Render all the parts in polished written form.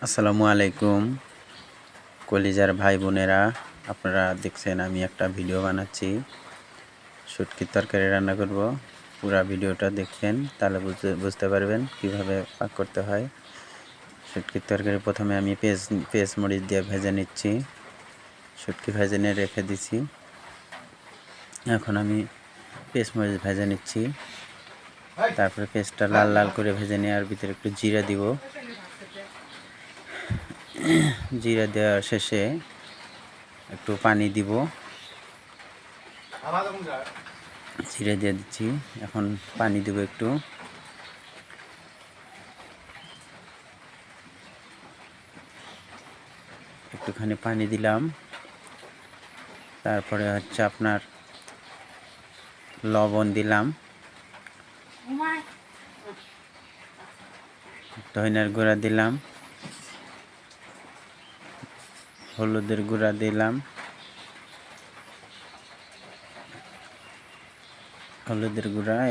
আসসালামু আলাইকুম কলিজার ভাই বোনেরা, আপনারা দেখছেন আমি একটা ভিডিও বানাচ্ছি। শুটকির তরকারি রান্না করব। পুরো ভিডিওটা দেখবেন, তাহলে বুঝতে পারবেন কিভাবে পাক করতে হয়। শুটকির তরকারি প্রথমে আমি পেঁয়াজ মরিচ দিয়ে ভেজে নিচ্ছি। শুটকি ভেজে নিয়ে রেখে দিছি। এখন আমি পেঁয়াজ মরিচ ভেজে নিচ্ছি। তারপরে পেঁয়াজটা লাল লাল করে ভেজে নিয়ে আর ভিতরে একটু জিরা দিব। জিরা দেওয়ার শেষে একটু পানি দিব। জিরে দিয়ে দিচ্ছি, এখন পানি দিব একটুখানি পানি দিলাম। তারপরে হচ্ছে আপনার লবণ দিলাম, ধনিয়ার গুঁড়া দিলাম, হলুদের গুঁড়া দিলাম,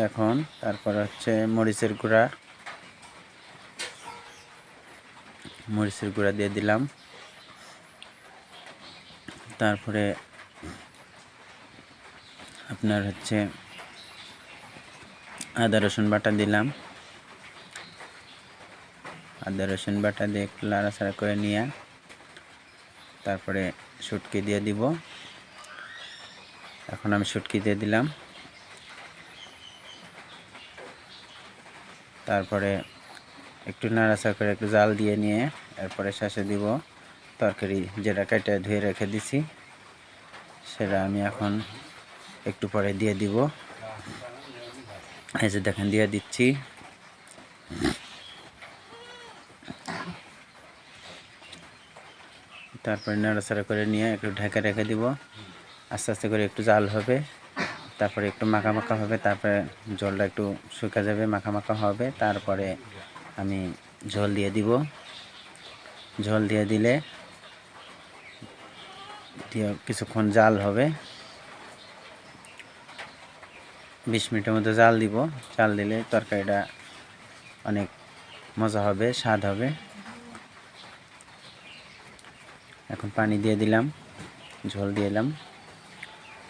এখন তারপর হচ্ছে মরিচের গুঁড়া দিয়ে দিলাম। তারপরে আপনার হচ্ছে আদা রসুন বাটা দিলাম। আদা রসুন বাটা দিয়ে একটু নাড়াচাড়া করে নিয়ে তারপরে শুটকি দিয়ে দিব। এখন আমি শুটকি দিয়ে দিলাম। তারপরে একটু নাড়াচাড়া করে একটু জাল দিয়ে নিয়ে এরপরে শেষে দিব তরকারি যেটা কেটে ধুয়ে রেখে দিছি, সেটা আমি এখন একটু পরে দিয়ে দিব। এই যে দেখেন দিয়ে দিচ্ছি। তারপরে নাড়াচাড়া করে নিয়ে একটু ঢেকে রেখে দিব। আস্তে আস্তে করে একটু জাল হবে, তারপরে একটু মাখা মাখা হবে, তারপরে জলটা একটু শুকা যাবে, মাখা মাখা হবে। তারপরে আমি ঝোল দিয়ে দিব। ঝোল দিয়ে দিলে কিছুক্ষণ জাল হবে, 20 মিনিটের মধ্যে জাল দিব। জাল দিলে তরকারিটা অনেক মজা হবে, স্বাদ হবে। এখন পানি দিয়ে দিলাম, ঝোল দিয়ে দিলাম,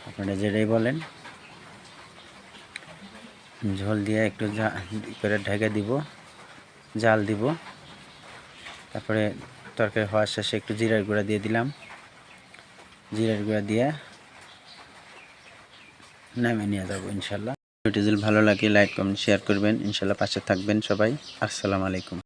আপনারা যেটাই বলেন। ঝোল দিয়ে একটু করে ঢেকে দিব, জাল দিব। তারপরে তরকারি হওয়ার শেষে একটু জিরার গুঁড়া দিয়ে দিলাম। জিরার গুঁড়া দিয়ে নামিয়ে নিয়ে যাবো ইনশাল্লাহ। ভিডিওটি যদি ভালো লাগে লাইক কমেন্ট শেয়ার করবেন, ইনশাল্লাহ পাশে থাকবেন সবাই। আসসালামু আলাইকুম।